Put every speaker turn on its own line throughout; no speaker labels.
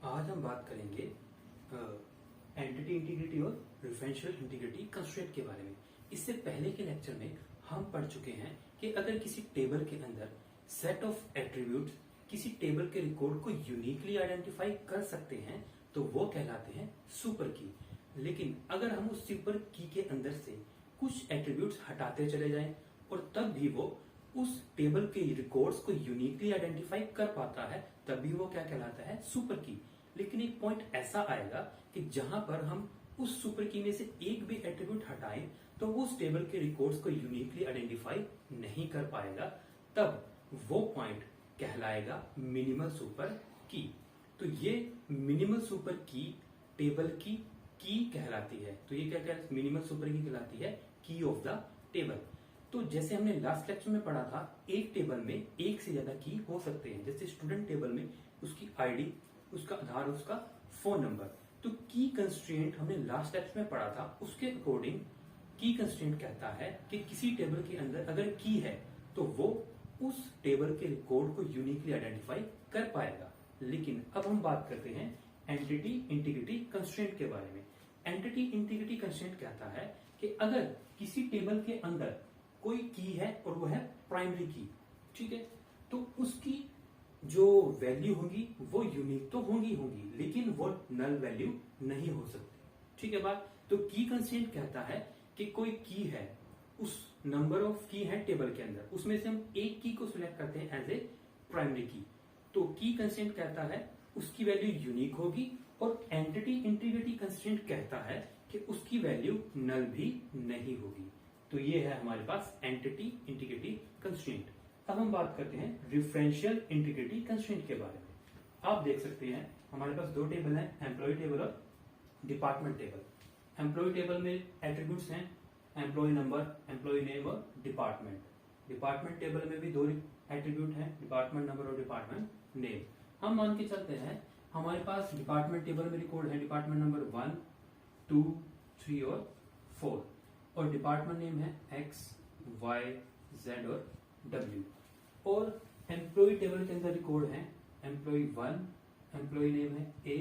आज हम बात करेंगे एंटिटी इंटीग्रिटी और रेफरेंशियल इंटीग्रिटी कंस्ट्रेंट के बारे में। इससे पहले के लेक्चर में हम पढ़ चुके हैं कि अगर किसी टेबल के अंदर सेट ऑफ एट्रीब्यूट्स किसी टेबल के रिकॉर्ड को यूनिकली आइडेंटिफाई कर सकते हैं तो वो कहलाते हैं सुपर की। लेकिन अगर हम उस सुपर की के अंदर से कुछ एट्रीब्यूट्स हटाते चले जाएं और तब भी वो उस टेबल के रिकॉर्ड्स को यूनिकली आइडेंटिफाई कर पाता है, तभी वो क्या कहलाता है, सुपर की। लेकिन एक पॉइंट ऐसा आएगा कि जहां पर हम उस सुपर की में से एक भी एट्रीब्यूट हटाएं तो वो उस टेबल के रिकॉर्ड्स को यूनिकली आइडेंटिफाई नहीं कर पाएगा, तब वो पॉइंट कहलाएगा मिनिमल सुपर की। तो ये मिनिमल सुपर की टेबल की कहलाती है। तो ये क्या कहलाती है, मिनिमल सुपर की कहलाती है की ऑफ द टेबल। तो जैसे हमने लास्ट लेक्चर में पढ़ा था, एक टेबल में एक से ज्यादा की हो सकते हैं। जैसे स्टूडेंट टेबल में उसकी आईडी, उसका आधार, उसका फोन नंबर। तो की कंस्ट्रेंट हमने लास्ट लेक्चर में पढ़ा था, उसके अकॉर्डिंग की कंस्ट्रेंट कहता है कि किसी टेबल के अंदर अगर की है तो वो उस टेबल के रिकॉर्ड को यूनिकली आइडेंटिफाई कर पाएगा। लेकिन अब हम बात करते हैं एंटिटी इंटीग्रिटी कंस्ट्रेंट के बारे में। एंटिटी इंटीग्रिटी कंस्ट्रेंट कहता है कि अगर किसी टेबल के अंदर कोई की है और वो है प्राइमरी की, ठीक है, तो उसकी जो वैल्यू होगी वो यूनिक तो होंगी, लेकिन वो नल वैल्यू नहीं हो सकती। ठीक है बात। तो की कंस्ट्रेंट कहता है कि कोई की है, उस नंबर ऑफ की है टेबल के अंदर, उसमें से हम एक की को सिलेक्ट करते हैं एज ए प्राइमरी की। तो की कंस्ट्रेंट कहता है उसकी वैल्यू यूनिक होगी, और एंटिटी इंटीग्रिटी कंस्ट्रेंट कहता है कि उसकी वैल्यू नल भी नहीं होगी। तो ये है हमारे पास एंटिटी इंटीग्रिटी कंस्ट्रेंट। अब हम बात करते हैं रेफरेंशियल इंटीग्रिटी कंस्ट्रेंट के बारे में। आप देख सकते हैं हमारे पास दो टेबल हैं, एम्प्लॉय टेबल और डिपार्टमेंट टेबल। एम्प्लॉय टेबल में एट्रीब्यूट्स हैं एम्प्लॉय नंबर, एम्प्लॉय नेम और डिपार्टमेंट। डिपार्टमेंट टेबल में भी दो एट्रीब्यूट हैं, डिपार्टमेंट नंबर और डिपार्टमेंट नेम। हम मान के चलते हैं हमारे पास डिपार्टमेंट टेबल में रिकॉर्ड है डिपार्टमेंट नंबर 1, 2, 3 और 4, और डिपार्टमेंट नेम है X, Y, Z और W। और एम्प्लॉय टेबल के अंदर रिकॉर्ड है एम्प्लॉय 1, एम्प्लॉय नेम है A,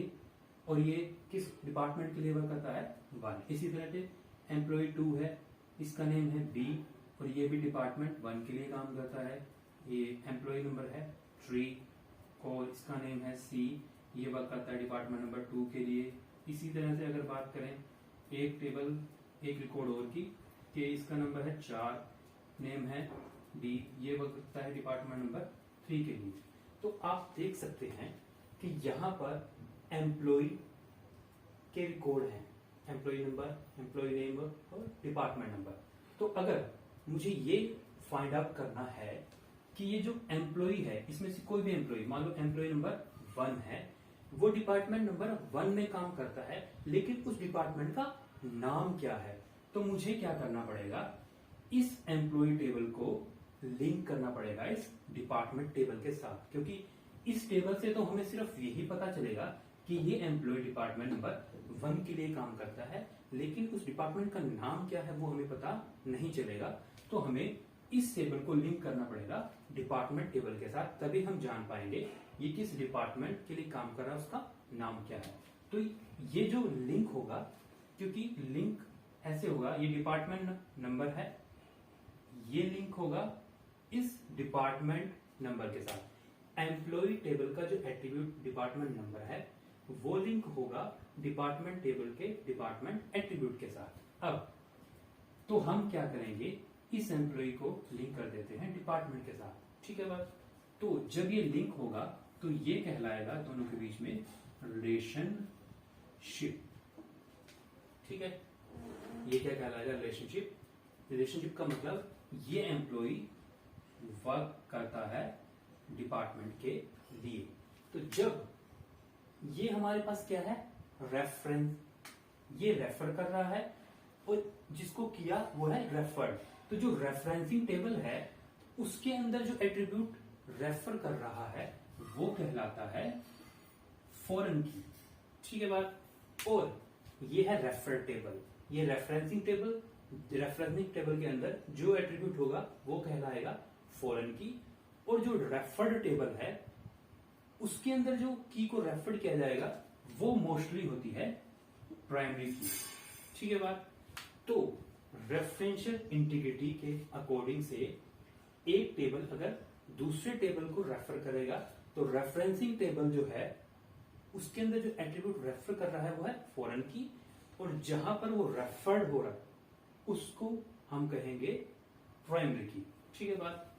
और ये किस डिपार्टमेंट के लिए वर्क करता है, 1। इसी तरह से एम्प्लॉय 2 है, इसका नेम है B, और ये भी डिपार्टमेंट 1 के लिए काम करता है। ये एम्प्लॉय नंबर है 3, और इसका नेम है C, ये वर्क करता है डिपार्टमेंट नंबर 2 के लिए। इसी तरह से अगर बात करें एक टेबल एक रिकॉर्ड और की कि इसका नंबर है 4, नेम है D, ये वर्क करता है डिपार्टमेंट नंबर 3 के लिए। तो आप देख सकते हैं कि यहाँ पर एम्प्लॉय के रिकॉर्ड हैं, एम्प्लॉय नंबर, एम्प्लॉय नेम और डिपार्टमेंट नंबर। तो अगर मुझे ये फाइंड आउट करना है कि ये जो एम्प्लॉय है इसमें से कोई भी एम्प्लॉय, मान लो एम्प्लॉय नंबर 1 है, वो डिपार्टमेंट नंबर 1 में काम करता है, लेकिन उस डिपार्टमेंट का नाम क्या है, तो मुझे क्या करना पड़ेगा, इस एम्प्लॉय टेबल को लिंक करना पड़ेगा इस डिपार्टमेंट टेबल के साथ। क्योंकि इस टेबल से तो हमें सिर्फ यही पता चलेगा कि ये एम्प्लॉय डिपार्टमेंट नंबर 1 के लिए काम करता है, लेकिन उस डिपार्टमेंट का नाम क्या है वो हमें पता नहीं चलेगा। तो हमें इस टेबल को लिंक करना पड़ेगा डिपार्टमेंट टेबल के साथ, तभी हम जान पाएंगे ये किस डिपार्टमेंट के लिए काम कर रहा है, उसका नाम क्या है। तो ये जो लिंक होगा, क्योंकि लिंक ऐसे होगा, ये डिपार्टमेंट नंबर है, ये लिंक होगा इस डिपार्टमेंट नंबर के साथ। एम्प्लॉय टेबल का जो एट्रीब्यूट डिपार्टमेंट नंबर है वो लिंक होगा डिपार्टमेंट टेबल के डिपार्टमेंट एट्रीब्यूट के साथ। अब तो हम क्या करेंगे, इस एम्प्लॉय को लिंक कर देते हैं डिपार्टमेंट के साथ। ठीक है बात। तो जब ये लिंक होगा तो ये कहलाएगा दोनों के बीच में रिलेशनशिप। ठीक है, ये क्या कहलाएगा, रिलेशनशिप। रिलेशनशिप का मतलब ये एम्प्लॉय वर्क करता है डिपार्टमेंट के लिए। तो जब ये हमारे पास क्या है, रेफरेंस, ये रेफर कर रहा है और जिसको किया वो है रेफर्ड। तो जो रेफरेंसिंग टेबल है उसके अंदर जो एट्रीब्यूट रेफर कर रहा है वो कहलाता है फॉरेन की। ठीक है बात। और ये है रेफर टेबल, ये रेफरेंसिंग टेबल, रेफरेंसिंग टेबल के अंदर जो एट्रीब्यूट होगा वो कहलाएगा फॉरेन की, और जो रेफर्ड टेबल है उसके अंदर जो की को रेफर किया जाएगा वो मोस्टली होती है प्राइमरी की। ठीक है बात। तो रेफरेंशियल इंटीग्रिटी के अकॉर्डिंग से एक टेबल अगर दूसरे टेबल को रेफर करेगा तो रेफरेंसिंग टेबल जो है उसके अंदर जो एट्रीब्यूट रेफर कर रहा है वो है फॉरेन की, और जहां पर वो रेफर्ड हो रहा है उसको हम कहेंगे प्राइमरी की। ठीक है बात।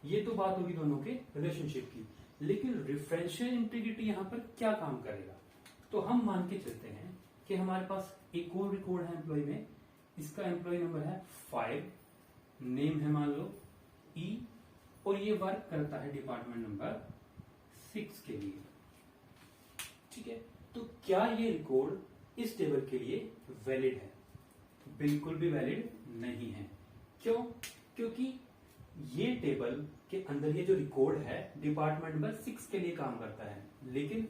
ये तो बात होगी दोनों के रिलेशनशिप की, लेकिन रेफरेंशियल इंटीग्रिटी यहां पर क्या काम करेगा? तो हम मान के चलते हैं कि हमारे पास एक और रिकॉर्ड है एम्प्लॉय में, इसका एम्प्लॉय नंबर है 5, नेम है मान लो ई, और ये वर्क करता है डिपार्टमेंट नंबर 6 के लिए। ठीक है, तो क्या ये रिकॉर्ड इस टेबल के लिए वैलिड है? बिल्कुल भी वैलिड नहीं है। क्यों? क्योंकि ये टेबल के अंदर ये जो रिकॉर्ड है डिपार्टमेंट नंबर 6 के लिए काम करता है, लेकिन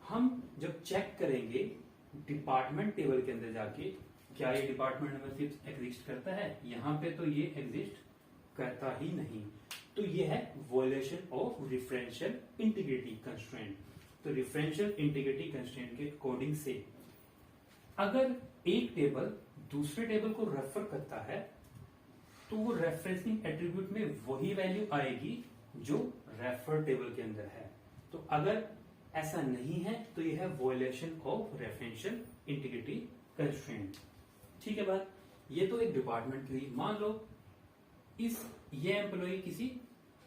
हम जब चेक करेंगे डिपार्टमेंट टेबल के अंदर जाके क्या ये डिपार्टमेंट नंबर 6 एग्जिस्ट करता है, यहां पे तो ये एग्जिस्ट करता ही नहीं। तो ये है violation of referential integrity constraint. तो रेफरेंशियल इंटीग्रिटी कंस्ट्रेंट के अकॉर्डिंग से अगर एक टेबल दूसरे टेबल को रेफर करता है तो वो रेफरेंसिंग एट्रीब्यूट में वही वैल्यू आएगी जो रेफर टेबल के अंदर है। तो अगर ऐसा नहीं है तो यह है violation of referential integrity constraint. ठीक है बात। ये तो एक डिपार्टमेंट की हुई। मान लो ये एम्प्लॉय किसी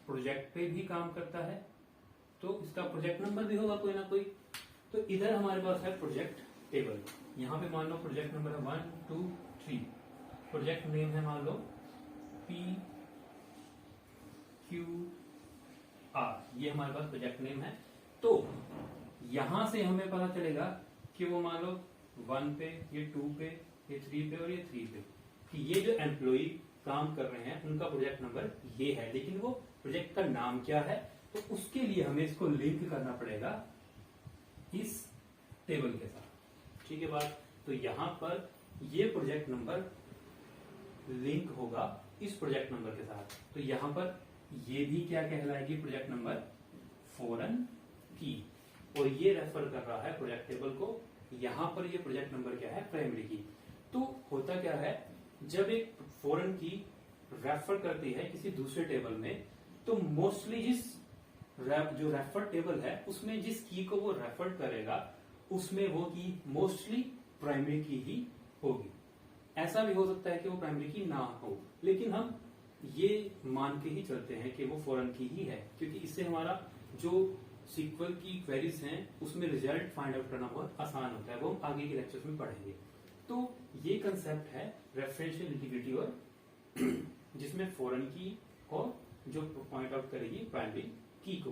प्रोजेक्ट पे भी काम करता है तो इसका प्रोजेक्ट नंबर भी होगा कोई ना कोई। तो इधर हमारे पास है प्रोजेक्ट टेबल, यहां पे मान लो प्रोजेक्ट नंबर है 1 2 3, प्रोजेक्ट नेम है मान लो PQR, ये हमारे पास प्रोजेक्ट नेम है। तो यहां से हमें पता चलेगा कि वो मान लो 1 पे, ये 2 पे, ये 3 पे और ये 3 पे, कि ये जो एम्प्लॉय काम कर रहे हैं उनका प्रोजेक्ट नंबर ये है, लेकिन वो प्रोजेक्ट का नाम क्या है? तो उसके लिए हमें इसको लिंक करना पड़ेगा इस टेबल के साथ। ठीक है बात। तो यहां पर ये प्रोजेक्ट नंबर लिंक होगा इस प्रोजेक्ट नंबर के साथ। तो यहां पर ये भी क्या कहलाएगी? प्रोजेक्ट नंबर फॉरेन की, और ये रेफर कर रहा है प्रोजेक्ट टेबल को। यहां पर ये प्रोजेक्ट नंबर क्या है? प्राइमरी की। तो होता क्या है, जब एक फॉरेन की रेफर करती है किसी दूसरे टेबल में, तो मोस्टली जो रेफर टेबल है उसमें जिस की को वो रेफर करेगा उसमें वो की मोस्टली प्राइमरी की ही होगी। ऐसा भी हो सकता है कि वो प्राइमरी की ना हो, लेकिन हम ये मान के ही चलते हैं कि वो फॉरेन की ही है, क्योंकि इससे हमारा जो सीक्वल की क्वेरीज हैं उसमें रिजल्ट फाइंड आउट करना बहुत आसान होता है। वो हम आगे के लेक्चर्स में पढ़ेंगे। तो ये कंसेप्ट है रेफरेंशियल इंटीग्रिटी, और जिसमें फॉरेन की और जो पॉइंट आउट करेगी प्राइमरी की को।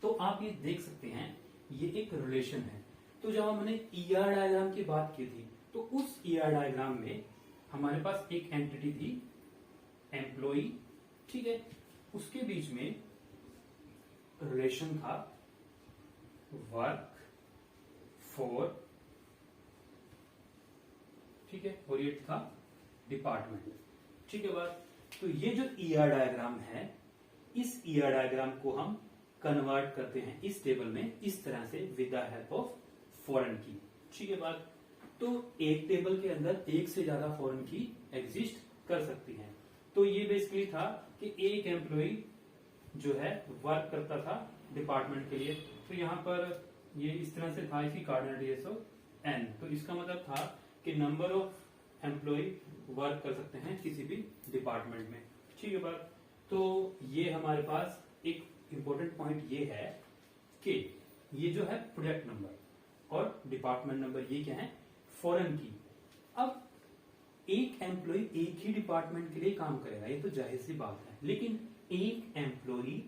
तो आप ये देख सकते हैं ये एक रिलेशन है। तो जब हमने ईआर डायग्राम की बात की थी तो उस ईआर डायग्राम में हमारे पास एक एंटिटी थी एम्प्लॉय, ठीक है, उसके बीच में रिलेशन था वर्क फॉर, ठीक है, और ये था डिपार्टमेंट। ठीक है बात। तो ये जो ईआर डायग्राम है, इस ईआर डायग्राम को हम कन्वर्ट करते हैं इस टेबल में इस तरह से with the help of foreign की। ठीक है बात। तो एक टेबल के अंदर एक से ज्यादा फॉरेन की एग्जिस्ट कर सकती हैं। तो ये बेसिकली था कि एक एम्प्लॉय जो है वर्क करता था डिपार्टमेंट के लिए। तो यहां पर ये इस तरह से था, इसकी कोऑर्डिनेट n। तो इसका मतलब था कि नंबर ऑफ एम्प्लॉय वर्क कर सकते हैं किसी भी डिपार्टमेंट में। ठीक है बात। तो ये हमारे पास एक इंपॉर्टेंट पॉइंट ये है कि ये जो है प्रोजेक्ट नंबर और डिपार्टमेंट नंबर, ये क्या है? फॉरेन की। अब एक एम्प्लॉय एक ही डिपार्टमेंट के लिए काम करेगा, ये तो जाहिर सी बात है, लेकिन एक एम्प्लॉय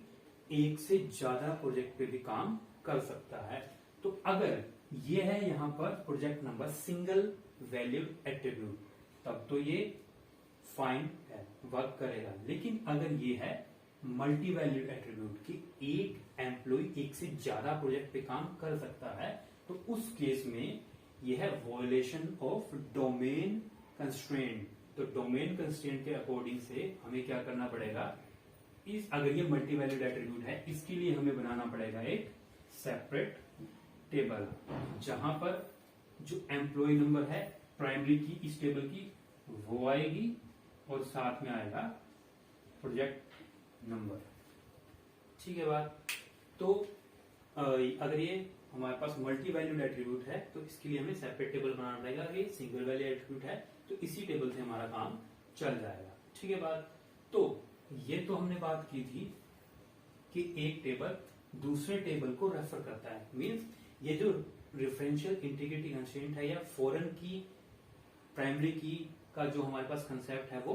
एक से ज्यादा प्रोजेक्ट पे भी काम कर सकता है। तो अगर ये है यहां पर project number single valued attribute, तब तो ये फाइन है, वर्क करेगा। लेकिन अगर ये है मल्टी वैल्यूड एट्रीब्यूट कि एक एम्प्लॉय एक से ज्यादा प्रोजेक्ट पे काम कर सकता है, तो उस केस में यह है वॉयलेशन ऑफ डोमेन कंस्ट्रेंट। तो डोमेन कंस्ट्रेंट के अकॉर्डिंग से हमें क्या करना पड़ेगा? अगर ये मल्टी वैल्यूड एट्रीब्यूट है, इसके लिए हमें बनाना पड़ेगा एक सेपरेट टेबल, जहां पर जो एम्प्लॉय नंबर है प्राइमरी की इस टेबल की वो आएगी और साथ में आएगा प्रोजेक्ट नंबर। ठीक है बात। तो अगर ये हमारे पास मल्टी वैल्यूड एट्रीब्यूट है तो इसके लिए हमें सेपरेट टेबल बनाना पड़ेगा। अगर ये सिंगल वैल्यू एट्रीब्यूट है तो इसी टेबल से हमारा काम चल जाएगा। ठीक है बात। तो ये तो हमने बात की थी कि एक टेबल दूसरे टेबल को रेफर करता है। मींस ये जो रेफरेंशियल इंटीग्रिटी कंस्ट्रेंट है या फॉरेन की प्राइमरी की का जो हमारे पास कंसेप्ट है वो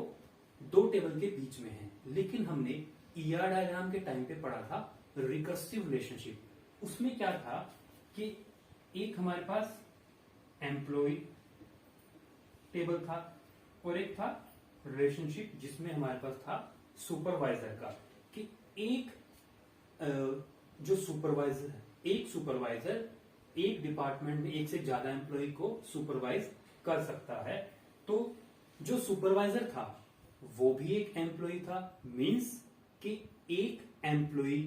दो टेबल के बीच में है। लेकिन हमने ईआर डायग्राम के टाइम पे पढ़ा था रिकर्सिव रिलेशनशिप। उसमें क्या था कि एक हमारे पास एम्प्लॉय टेबल था और एक था रिलेशनशिप जिसमें हमारे पास था सुपरवाइजर का, कि एक जो सुपरवाइजर है, एक सुपरवाइजर एक डिपार्टमेंट में एक से ज्यादा एम्प्लॉय को सुपरवाइज कर सकता है। तो जो सुपरवाइजर था वो भी एक एम्प्लॉय था। मींस कि एक एम्प्लॉय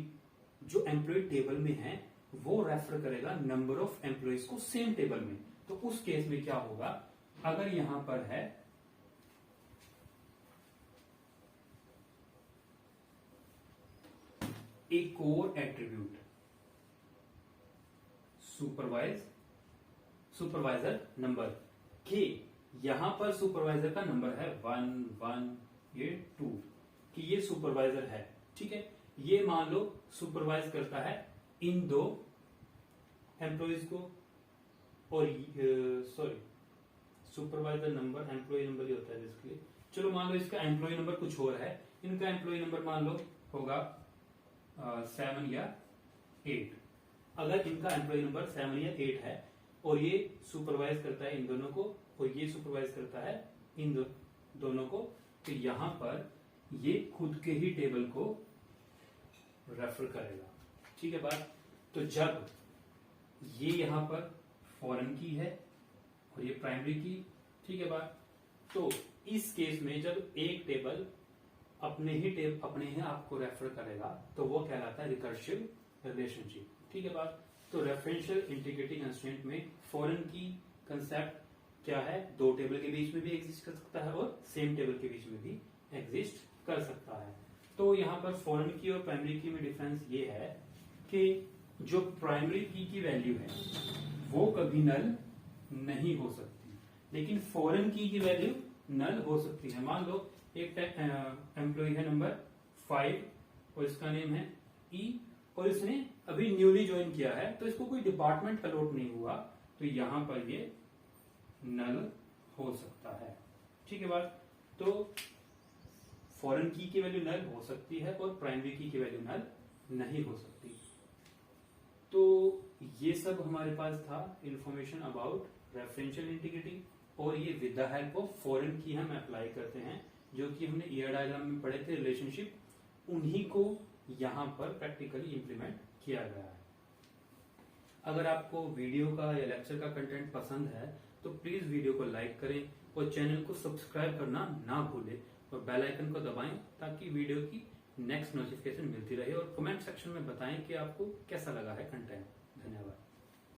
जो एम्प्लॉय टेबल में है वो रेफर करेगा नंबर ऑफ एम्प्लॉयज को सेम टेबल में। तो उस केस में क्या होगा, अगर यहां पर है एक कोर एट्रीब्यूट सुपरवाइजर नंबर के, यहां पर सुपरवाइजर का नंबर है 1 1 ये 2 कि ये सुपरवाइजर है। ठीक है, ये मान लो सुपरवाइज करता है इन दो एम्प्लॉयज को, और sorry supervisor number employee number ही होता है बेसिकली। चलो मान लो इसका एम्प्लॉय नंबर कुछ और है, इनका एम्प्लॉय नंबर मान लो होगा 7 या 8। अगर इनका एम्प्लॉय नंबर 7 या 8 है और ये सुपरवाइज करता है इन दोनों को और ये सुपरवाइज करता है इन दोनों को, तो यहां पर ये खुद के ही टेबल को रेफर करेगा। ठीक है बात। तो जब ये यहां पर फॉरेन की है और ये प्राइमरी की, ठीक है बात, तो इस केस में जब एक टेबल अपने ही आपको रेफर करेगा तो वो कहलाता है रिकर्सिव रिलेशनशिप। ठीक है बात। तो रेफरेंशियल इंटीग्रिटी कंस्ट्रेंट में फॉरेन की कंसेप्ट क्या है, दो टेबल के बीच में भी एग्जिस्ट कर सकता है और सेम टेबल के बीच में भी एग्जिस्ट कर सकता है। तो यहाँ पर फॉरेन की और प्राइमरी की में डिफरेंस ये है कि जो प्राइमरी की वैल्यू है वो कभी नल नहीं हो सकती, लेकिन फॉरेन की वैल्यू नल हो सकती है। मान लो एक एम्प्लॉय है नंबर 5 और इसका नेम है ई और इसने अभी न्यूली ज्वाइन किया है, तो इसको कोई डिपार्टमेंट अलॉट नहीं हुआ, तो यहां पर ये नल हो सकता है। ठीक है बात। तो फॉरेन की वैल्यू नल हो सकती है और प्राइमरी की वैल्यू नल नहीं हो सकती। तो ये सब हमारे पास था इंफॉर्मेशन अबाउट रेफरेंशियल इंटीग्रिटी, और ये with the help of foreign की हम अप्लाई करते हैं, जो कि हमने ईयर डायग्राम में पढ़े थे रिलेशनशिप, उन्हीं को यहां पर प्रैक्टिकली इंप्लीमेंट किया गया है। अगर आपको वीडियो का या लेक्चर का कंटेंट पसंद है तो प्लीज वीडियो को लाइक करें और चैनल को सब्सक्राइब करना ना भूलें और बेल आइकन को दबाएं ताकि वीडियो की नेक्स्ट नोटिफिकेशन मिलती रहे, और कमेंट सेक्शन में बताएं कि आपको कैसा लगा है कंटेंट। धन्यवाद।